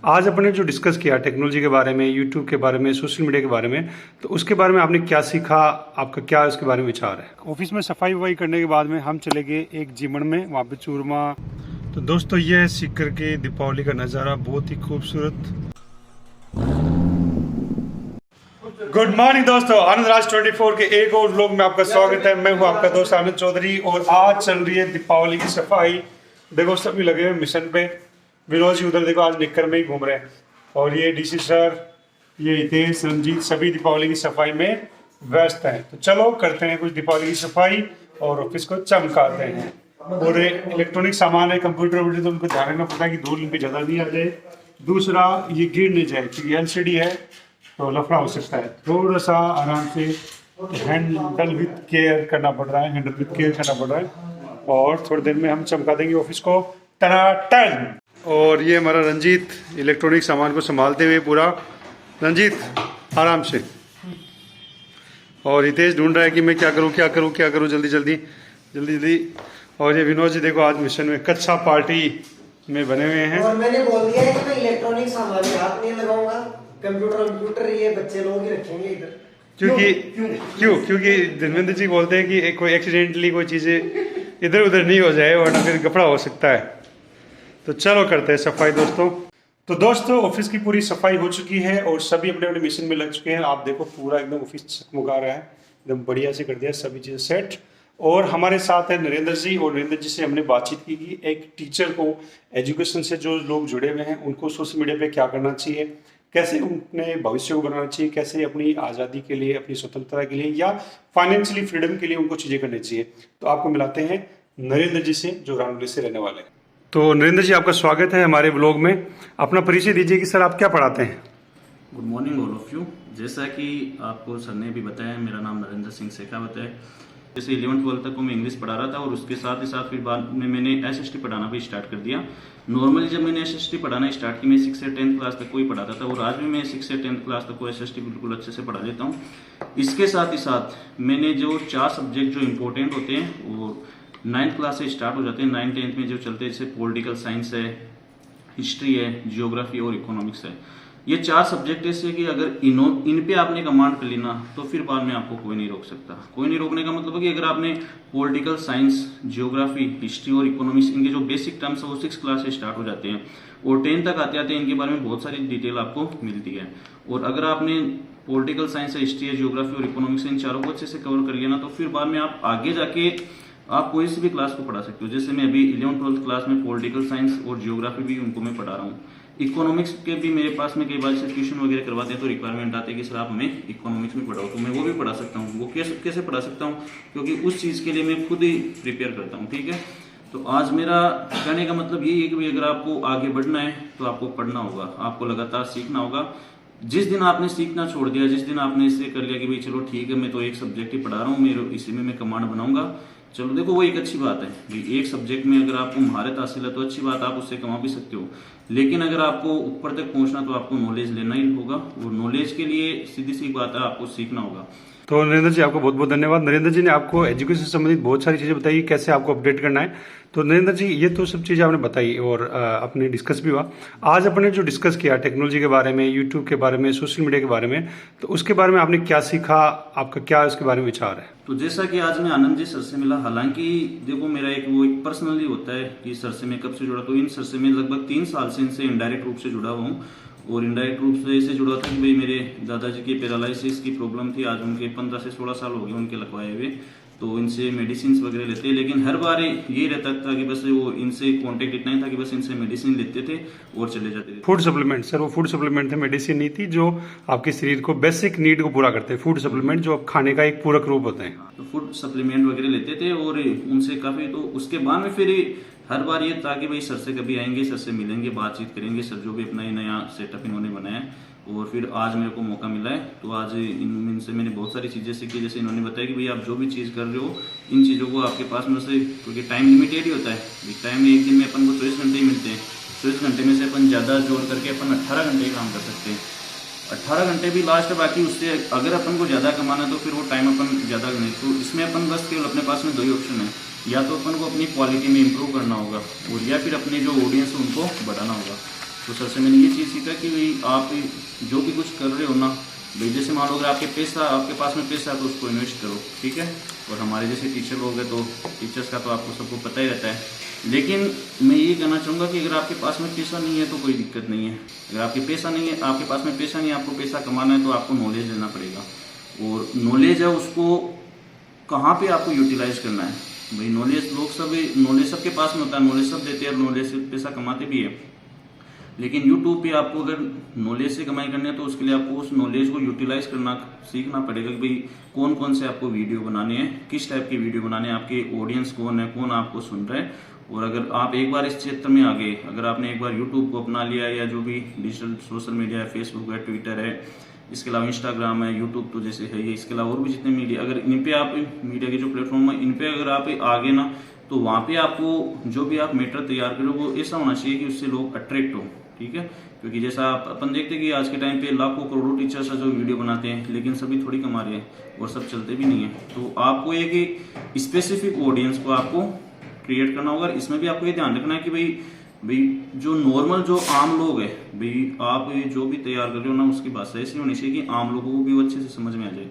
आज अपने जो डिस्कस किया टेक्नोलॉजी के बारे में, यूट्यूब के बारे में, सोशल मीडिया के बारे में, तो उसके बारे में आपने क्या सीखा, आपका क्या उसके बारे में विचार है। ऑफिस में सफाई वफाई करने के बाद में हम चले गए एक जीमन में, वहाँ पे चूरमा। तो दोस्तों ये है सीकर के दीपावली का नज़ारा, बहुत ही खूबसूरत। गुड मॉर्निंग दोस्तों, आनंद राज 24 के एक और व्लॉग में आपका स्वागत है। मैं हूं आपका दोस्त आनंद चौधरी और आज चल रही है दीपावली की सफाई। देखो सभी लगे हुए मिशन पे। विनोद जी उधर देखो आज निक्कर में ही घूम रहे हैं, और ये डीसी सर, ये हितेश, रंजीत सभी दीपावली की सफाई में व्यस्त हैं। तो चलो करते हैं कुछ दीपावली की सफाई और ऑफिस को चमकाते हैं। और इलेक्ट्रॉनिक सामान है, कंप्यूटर वम्प्यूटर, तो उनको ध्यान रखना पड़ता है कि धूल इनकी ज़्यादा नहीं आ जाए। दूसरा ये गिर नहीं जाए क्योंकि एलसीडी है तो लफड़ा हो सकता है। थोड़ा सा आराम से हैंडल विद केयर करना पड़ रहा है, और थोड़ी देर में हम चमका देंगे ऑफिस को टनाटन। और ये हमारा रंजीत इलेक्ट्रॉनिक सामान को संभालते हुए पूरा। रंजीत आराम से। और हितेश ढूंढ रहा है कि मैं क्या करूं जल्दी। और ये विनोद जी देखो आज मिशन में कच्चा पार्टी में बने हुए हैं। और मैंने बोल दिया है कि मैं इलेक्ट्रॉनिक सामान में हाथ नहीं लगाऊंगा, कंप्यूटर ये बच्चे लोग ही रखेंगे इधर। क्योंकि धर्मेंद्र जी बोलते हैं कि कोई एक्सीडेंटली कोई चीजें इधर उधर नहीं हो जाए वरना फिर गफड़ा हो सकता है। तो चलो करते हैं सफाई दोस्तों। तो दोस्तों ऑफिस की पूरी सफाई हो चुकी है और सभी अपने अपने मिशन में लग चुके हैं। आप देखो पूरा एकदम ऑफिस चकमका रहा है, एकदम बढ़िया से कर दिया सभी चीजें सेट। और हमारे साथ है नरेंद्र जी, और नरेंद्र जी से हमने बातचीत की कि एक टीचर को एजुकेशन से जो लोग जुड़े हुए हैं उनको सोशल मीडिया पे क्या करना चाहिए, कैसे अपने भविष्य को बनाना चाहिए, कैसे अपनी आज़ादी के लिए, अपनी स्वतंत्रता के लिए या फाइनेंशियली फ्रीडम के लिए उनको चीज़ें करनी चाहिए। तो आपको मिलाते हैं नरेंद्र जी से जो रामली से रहने वाले हैं। तो नरेंद्र जी आपका स्वागत है हमारे ब्लॉग में। अपना परिचय दीजिए कि सर आप क्या पढ़ाते हैं। Good morning all of you. जैसा कि आपको सर ने भी बताया, मेरा नाम नरेंद्र सिंह शेखावत है। जैसे 11th-12th तक को मैं इंग्लिश पढ़ा रहा था और उसके साथ ही साथ फिर बाद में मैंने एसएसटी पढ़ाना भी स्टार्ट कर दिया। नॉर्मली जब मैंने एसएसटी पढ़ाना स्टार्ट की, मैं 6 से 10th क्लास तक को ही पढ़ाता था, और आज भी मैं 6 से 10th क्लास तक को एसएसटी बिल्कुल अच्छे से पढ़ा लेता हूँ। इसके साथ ही साथ मैंने जो 4 सब्जेक्ट जो इम्पोर्टेंट होते हैं वो 9th क्लास से स्टार्ट हो जाते हैं। 9th 10th में जो चलते हैं, जैसे पॉलिटिकल साइंस है, हिस्ट्री है, जियोग्राफी और इकोनॉमिक्स है। ये 4 सब्जेक्ट ऐसे कि अगर इन पे आपने कमांड कर लेना तो फिर बाद में आपको कोई नहीं रोक सकता। कोई नहीं रोकने का मतलब है कि अगर आपने पॉलिटिकल साइंस, जियोग्राफी, हिस्ट्री और इकोनॉमिक्स, इनके जो बेसिक टर्म्स है वो 6 क्लास से स्टार्ट हो जाते हैं और 10 तक आते आते इनके बारे में बहुत सारी डिटेल आपको मिलती है। और अगर आपने पॉलिटिकल साइंस, हिस्ट्री, जियोग्राफी और इकोनॉमिक्स इन चारों को अच्छे से कवर कर लिया ना, तो फिर बाद में आप आगे जाके आप कोई सी भी क्लास को पढ़ा सकते हो। जैसे मैं अभी 11th-12th क्लास में पॉलिटिकल साइंस और जियोग्राफी भी उनको मैं पढ़ा रहा हूँ। इकोनॉमिक्स के भी मेरे पास में कई बार से ट्यूशन वगैरह करवाते हैं तो रिक्वायरमेंट आती है कि सर आप हमें इकोनॉमिक्स में पढ़ाओ, तो मैं वो भी पढ़ा सकता हूँ। वो कैसे पढ़ा सकता हूँ, क्योंकि उस चीज़ के लिए मैं खुद ही प्रिपेयर करता हूँ। ठीक है, तो आज मेरा कहने का मतलब यही है कि भाई अगर आपको आगे बढ़ना है तो आपको पढ़ना होगा, आपको लगातार सीखना होगा। जिस दिन आपने सीखना छोड़ दिया, जिस दिन आपने इसे कर लिया कि भाई चलो ठीक है मैं तो एक सब्जेक्ट ही पढ़ा रहा हूँ, मेरे इसी में मैं कमांड बनाऊंगा, चलो देखो वो एक अच्छी बात है कि एक सब्जेक्ट में अगर आपको महारत हासिल है तो अच्छी बात, आप उससे कमा भी सकते हो। लेकिन अगर आपको ऊपर तक पहुंचना तो आपको नॉलेज लेना ही होगा, और नॉलेज के लिए सीधी सी बात है आपको सीखना होगा। तो नरेंद्र जी आपको बहुत बहुत धन्यवाद। नरेंद्र जी ने आपको एजुकेशन से संबंधित बहुत सारी चीज़ें बताई, कैसे आपको अपडेट करना है। तो नरेंद्र जी ये तो सब चीज़ें आपने बताई और अपने डिस्कस भी हुआ। आज अपने जो डिस्कस किया टेक्नोलॉजी के बारे में, यूट्यूब के बारे में, सोशल मीडिया के बारे में, तो उसके बारे में आपने क्या सीखा, आपका क्या उसके बारे में विचार है। तो जैसा कि आज मैं आनंद जी सर से मिला, हालांकि देखो मेरा एक पर्सनली होता है कि सर से मैं कब से जुड़ा, तो इन सर से मैं लगभग 3 साल से इनसे इनडायरेक्ट रूप से जुड़ा हुआ हूँ। और इनडायरेक्ट रूप से ऐसे जुड़ा था कि भाई मेरे दादाजी की पैरालिसिस की प्रॉब्लम थी, आज उनके 15 से 16 साल हो गए उनके लगवाए हुए, तो इनसे मेडिसिन वगैरह लेते हैं। लेकिन हर बार ये रहता था कि बस वो इनसे कांटेक्ट इतना ही था कि बस इनसे मेडिसिन लेते थे और चले जाते थे। फूड सप्लीमेंट सर, वो फूड सप्लीमेंट थे, मेडिसिन नहीं थी, जो आपके शरीर को बेसिक नीड को पूरा करते हैं। फूड सप्लीमेंट जो खाने का एक पूरक रूप होते हैं, तो फूड सप्लीमेंट वगैरह लेते थे और उनसे काफी, तो उसके बाद में फिर हर बार ये था कि भाई सर से कभी आएंगे, सर से मिलेंगे, बातचीत करेंगे, सर जो भी अपना ये नया सेटअप इन्होंने बनाया है। और फिर आज मेरे को मौका मिला है, तो आज इनसे मैंने बहुत सारी चीज़ें सीखी। जैसे इन्होंने बताया कि भाई आप जो भी चीज़ कर रहे हो, इन चीज़ों को आपके पास में से, क्योंकि टाइम लिमिटेड ही होता है, टाइम एक दिन में अपन को 24 घंटे ही मिलते हैं। 24 घंटे में से अपन ज़्यादा जोड़ करके अपन 18 घंटे ही काम कर सकते हैं। 18 घंटे भी लास्ट, बाकी उससे अगर अपन को ज़्यादा कमाना तो फिर वो टाइम अपन ज़्यादा नहीं, तो इसमें अपन बस केवल अपने पास में 2 ही ऑप्शन है, या तो अपन को अपनी क्वालिटी में इम्प्रूव करना होगा और या फिर अपने जो ऑडियंस है उनको बढ़ाना होगा। तो सर से मैंने ये चीज़ सीखा कि भाई आप जो भी कुछ कर रहे हो ना भाई, जैसे मान लो अगर आपके पास में पैसा है तो उसको इन्वेस्ट करो, ठीक है। और हमारे जैसे टीचर लोग हैं तो टीचर्स का तो आपको सबको पता ही रहता है, लेकिन मैं ये कहना चाहूँगा कि अगर आपके पास में पैसा नहीं है तो कोई दिक्कत नहीं है। अगर आपके पास में पैसा नहीं है, आपको पैसा कमाना है तो आपको नॉलेज लेना पड़ेगा, और नॉलेज है उसको कहाँ पे आपको यूटिलाइज करना है भाई। नॉलेज सबके पास में होता है, नॉलेज सब देते हैं, नॉलेज से पैसा कमाते भी है, लेकिन यूट्यूब पे आपको अगर नॉलेज से कमाई करनी है तो उसके लिए आपको उस नॉलेज को यूटिलाइज करना सीखना पड़ेगा कि भाई कौन कौन से आपको वीडियो बनाने हैं, किस टाइप की वीडियो बनाने हैं, आपके ऑडियंस कौन है, कौन आपको सुन रहा है। और अगर आप एक बार इस क्षेत्र में आ गए, अगर आपने एक बार यूट्यूब को अपना लिया या जो भी डिजिटल सोशल मीडिया है, फेसबुक है, ट्विटर है, इसके अलावा इंस्टाग्राम है, यूट्यूब तो जैसे है ये, इसके अलावा और भी जितने मीडिया, अगर इन पे आप मीडिया के जो प्लेटफॉर्म है इन पे अगर आप आगे ना, तो वहाँ पे आपको जो भी आप मैटर तैयार करो वो ऐसा होना चाहिए कि उससे लोग अट्रैक्ट हो, ठीक है। क्योंकि जैसा अपन देखते हैं कि आज के टाइम पे लाखों करोड़ों टीचर्स जो वीडियो बनाते हैं, लेकिन सभी थोड़ी कमा रहे हैं और सब चलते भी नहीं है। तो आपको एक स्पेसिफिक ऑडियंस को आपको क्रिएट करना होगा। इसमें भी आपको ये ध्यान रखना है कि भाई जो नॉर्मल जो आम लोग है भाई, आप जो भी तैयार कर रहे हो ना उसकी भाषा ऐसी होनी चाहिए कि आम लोगों को भी वो अच्छे से समझ में आ जाए।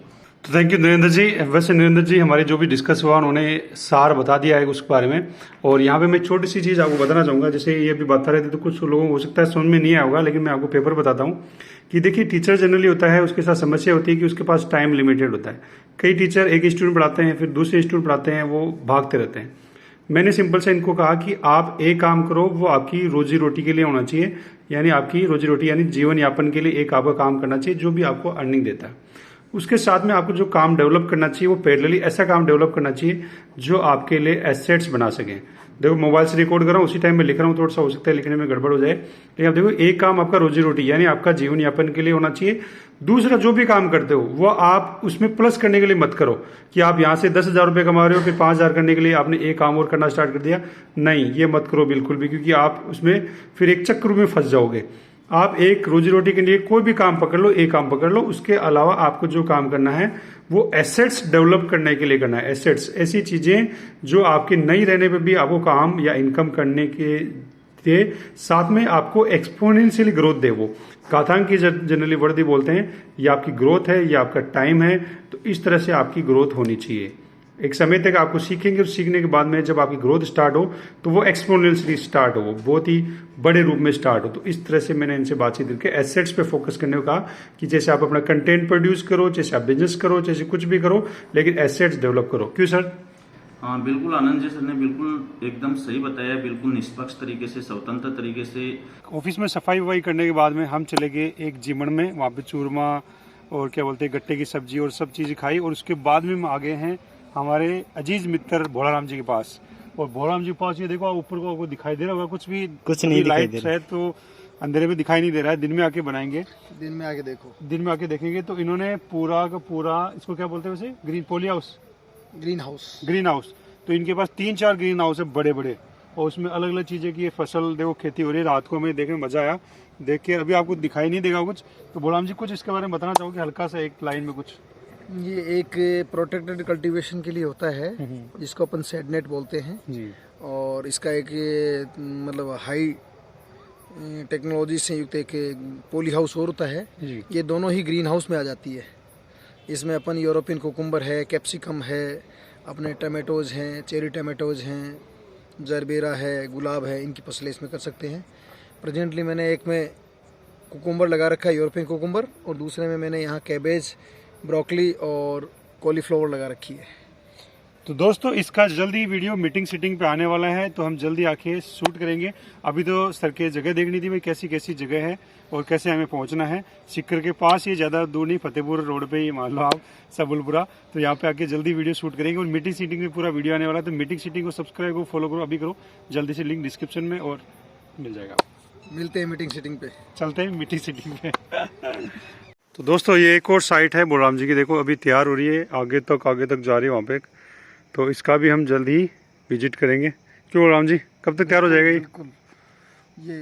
तो थैंक यू नरेंद्र जी। वैसे नरेंद्र जी हमारे जो भी डिस्कस हुआ उन्होंने सार बता दिया है उसके बारे में, और यहाँ पे मैं छोटी सी चीज़ आपको बताना चाहूँगा। जैसे ये भी बता रहे थे तो कुछ लोगों को हो सकता है समझ में नहीं आया होगा, लेकिन मैं आपको पेपर बताता हूँ कि देखिए टीचर जनरली होता है, उसके साथ समस्या होती है कि उसके पास टाइम लिमिटेड होता है। कई टीचर एक स्टूडेंट पढ़ाते हैं, फिर दूसरे स्टूडेंट पढ़ाते हैं, वो भागते रहते हैं। मैंने सिंपल से इनको कहा कि आप एक काम करो, वो आपकी रोजी रोटी के लिए होना चाहिए, यानी आपकी रोजी रोटी यानी जीवन यापन के लिए एक आपका काम करना चाहिए जो भी आपको अर्निंग देता है। उसके साथ में आपको जो काम डेवलप करना चाहिए वो पैरेलली ऐसा काम डेवलप करना चाहिए जो आपके लिए एसेट्स बना सके। देखो मोबाइल से रिकॉर्ड कर रहा हूँ, उसी टाइम में लिख रहा हूँ, थोड़ा सा हो सकता है लिखने में गड़बड़ हो जाए, लेकिन आप देखो एक काम आपका रोजी रोटी यानी आपका जीवन यापन के लिए होना चाहिए। दूसरा जो भी काम करते हो वो आप उसमें प्लस करने के लिए मत करो कि आप यहाँ से 10,000 रुपये कमा रहे हो फिर 5,000 करने के लिए आपने एक काम और करना स्टार्ट कर दिया। नहीं, ये मत करो बिल्कुल भी, क्योंकि आप उसमें फिर एक चक्र में फंस जाओगे। आप एक रोजी रोटी के लिए कोई भी काम पकड़ लो, एक काम पकड़ लो, उसके अलावा आपको जो काम करना है वो एसेट्स डेवलप करने के लिए करना है। एसेट्स ऐसी चीजें जो आपके नहीं रहने पे भी आपको काम या इनकम करने के साथ में आपको एक्सपोनेंशियली ग्रोथ दे। वो घातांक की जनरली वर्दी बोलते हैं, ये आपकी ग्रोथ है, ये आपका टाइम है। तो इस तरह से आपकी ग्रोथ होनी चाहिए। एक समय तक आपको सीखेंगे, सीखने के बाद में जब आपकी ग्रोथ स्टार्ट हो तो वो एक्सपोनेंशियली स्टार्ट हो, वो बहुत ही बड़े रूप में स्टार्ट हो। तो इस तरह से मैंने इनसे बातचीत करके एसेट्स पे फोकस करने को कहा कि जैसे आप अपना कंटेंट प्रोड्यूस करो, जैसे आप बिजनेस करो, जैसे कुछ भी करो, लेकिन एसेट्स डेवलप करो। क्यों सर? हाँ बिल्कुल, आनंद जी सर ने बिल्कुल एकदम सही बताया, बिल्कुल निष्पक्ष तरीके से, स्वतंत्र तरीके से। ऑफिस में सफाई वफाई करने के बाद में हम चले गए एक जिमन में, वहाँ पे चूरमा और क्या बोलते हैं गट्टे की सब्जी और सब चीज़ खाई, और उसके बाद में हम आ गए हैं हमारे अजीज मित्र भोलाराम जी के पास। और भोलाराम जी के पास ये देखो ऊपर को आपको दिखाई दे रहा होगा, कुछ नहीं दिखाई दे रहा है, तो अंधेरे में दिखाई नहीं दे रहा है। दिन में आके बनाएंगे, दिन में आके देखो, दिन में आके देखेंगे। तो इन्होंने पूरा का पूरा इसको क्या बोलते हैं वैसे, green poly house, green house. तो इनके पास 3-4 ग्रीन हाउस है बड़े बड़े, और उसमें अलग अलग चीजें की फसल देखो खेती हो रही है। रात को हमें देखने में मजा आया देख के। अभी आपको दिखाई नहीं देगा कुछ, तो भोलाराम जी कुछ इसके बारे में बताना चाहोगे हल्का सा एक लाइन में कुछ? ये एक प्रोटेक्टेड कल्टीवेशन के लिए होता है जिसको अपन सेड नेट बोलते हैं जी। और इसका एक मतलब हाई टेक्नोलॉजी से युक्त एक पोली हाउस और होता है जी। ये दोनों ही ग्रीन हाउस में आ जाती है। इसमें अपन यूरोपियन कोकुम्बर है, कैप्सिकम है, अपने टमाटोज हैं, चेरी टमाटोज हैं, जरबेरा है, गुलाब है, इनकी फसलें इसमें कर सकते हैं। प्रेजेंटली मैंने एक में कोकुम्बर लगा रखा है, यूरोपियन कोकुम्बर, और दूसरे में मैंने यहाँ कैबेज, ब्रोकली और कॉलीफ्लावर लगा रखी है। तो दोस्तों इसका जल्दी वीडियो मीटिंग सीटिंग पे आने वाला है, तो हम जल्दी आके शूट करेंगे। अभी तो सर के जगह देखनी थी भाई, कैसी कैसी जगह है और कैसे हमें पहुंचना है। सिक्कर के पास, ये ज़्यादा दूर नहीं, फतेहपुर रोड पे ही मान लो आप, सबुलपुरा। तो यहाँ पे आके जल्दी वीडियो शूट करेंगे और मीटिंग सीटिंग में पूरा वीडियो आने वाला है। तो मीटिंग सीटिंग को सब्सक्राइब करो, फॉलो करो, अभी करो जल्दी से, लिंक डिस्क्रिप्शन में और मिल जाएगा। मिलते हैं मीटिंग सीटिंग पे, चलते हैं मीटिंग सीटिंग पे। तो दोस्तों ये एक और साइट है भोलाराम जी की, देखो अभी तैयार हो रही है, आगे तक जा रही है वहाँ पे। तो इसका भी हम जल्द ही विजिट करेंगे। क्यों भोलाराम जी, कब तक तैयार हो जाएगा ये? बिल्कुल, ये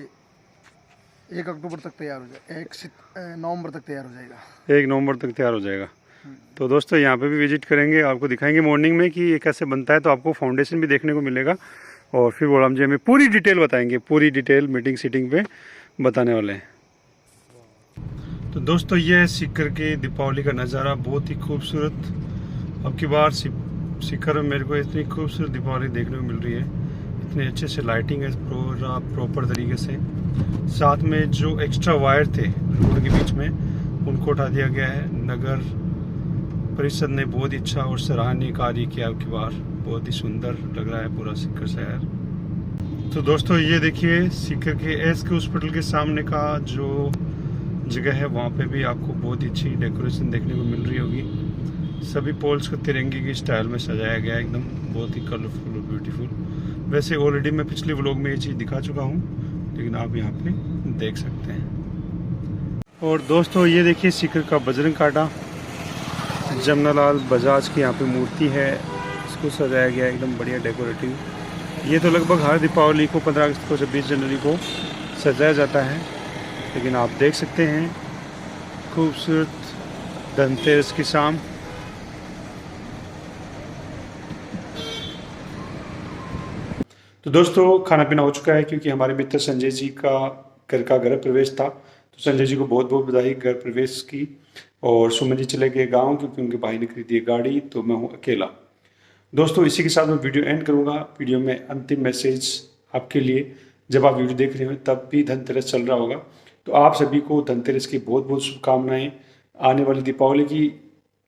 1 अक्टूबर तक तैयार हो जाएगा, 1 नवंबर तक तैयार हो जाएगा, 1 नवंबर तक तैयार हो जाएगा। तो दोस्तों यहाँ पे भी विजिट करेंगे, आपको दिखाएंगे मॉर्निंग में कि ये कैसे बनता है। तो आपको फाउंडेशन भी देखने को मिलेगा, और फिर भोलाराम जी हमें पूरी डिटेल बताएंगे, पूरी डिटेल मीटिंग सीटिंग पे। बताने वाले हैं। तो दोस्तों ये है सीकर के दीपावली का नज़ारा, बहुत ही खूबसूरत। अब की बार सीकर में मेरे को इतनी खूबसूरत दीपावली देखने को मिल रही है, इतने अच्छे से लाइटिंग है पूरा प्रॉपर तरीके से। साथ में जो एक्स्ट्रा वायर थे रोड के बीच में उनको उठा दिया गया है। नगर परिषद ने बहुत ही अच्छा और सराहनीय कार्य किया। अब की बार बहुत ही सुंदर लग रहा है पूरा सीकर शहर। तो दोस्तों ये देखिए सीकर के एसके हॉस्पिटल के सामने का जो जगह है, वहाँ पे भी आपको बहुत ही अच्छी डेकोरेशन देखने को मिल रही होगी। सभी पोल्स को तिरंगे की स्टाइल में सजाया गया है, एकदम बहुत ही कलरफुल और ब्यूटीफुल। वैसे ऑलरेडी मैं पिछले व्लॉग में ये चीज़ दिखा चुका हूँ, लेकिन आप यहाँ पे देख सकते हैं। और दोस्तों ये देखिए सीकर का बजरंग कांटा, जमनालाल बजाज की यहाँ पे मूर्ति है, इसको सजाया गया एकदम बढ़िया डेकोरेटिव। ये तो लगभग हर दीपावली को 15 अगस्त को 26 जनवरी को सजाया जाता है, लेकिन आप देख सकते हैं खूबसूरत धनतेरस की शाम। तो दोस्तों खाना पीना हो चुका है, क्योंकि हमारे मित्र संजय जी का घर का गृह प्रवेश था, तो संजय जी को बहुत बहुत बधाई घर प्रवेश की। और सुमन जी चले गए गाँव, क्योंकि उनके भाई ने खरीदी है गाड़ी, तो मैं हूँ अकेला। दोस्तों इसी के साथ मैं वीडियो एंड करूँगा। वीडियो में अंतिम मैसेज आपके लिए, जब आप वीडियो देख रहे हो तब भी धनतेरस चल रहा होगा, तो आप सभी को धनतेरस की बहुत बहुत शुभकामनाएं। आने वाली दीपावली की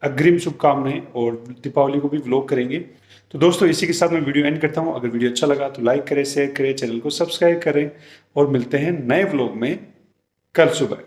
अग्रिम शुभकामनाएं, और दीपावली को भी व्लॉग करेंगे। तो दोस्तों इसी के साथ मैं वीडियो एंड करता हूं। अगर वीडियो अच्छा लगा तो लाइक करें, शेयर करें, चैनल को सब्सक्राइब करें, और मिलते हैं नए व्लॉग में कल सुबह।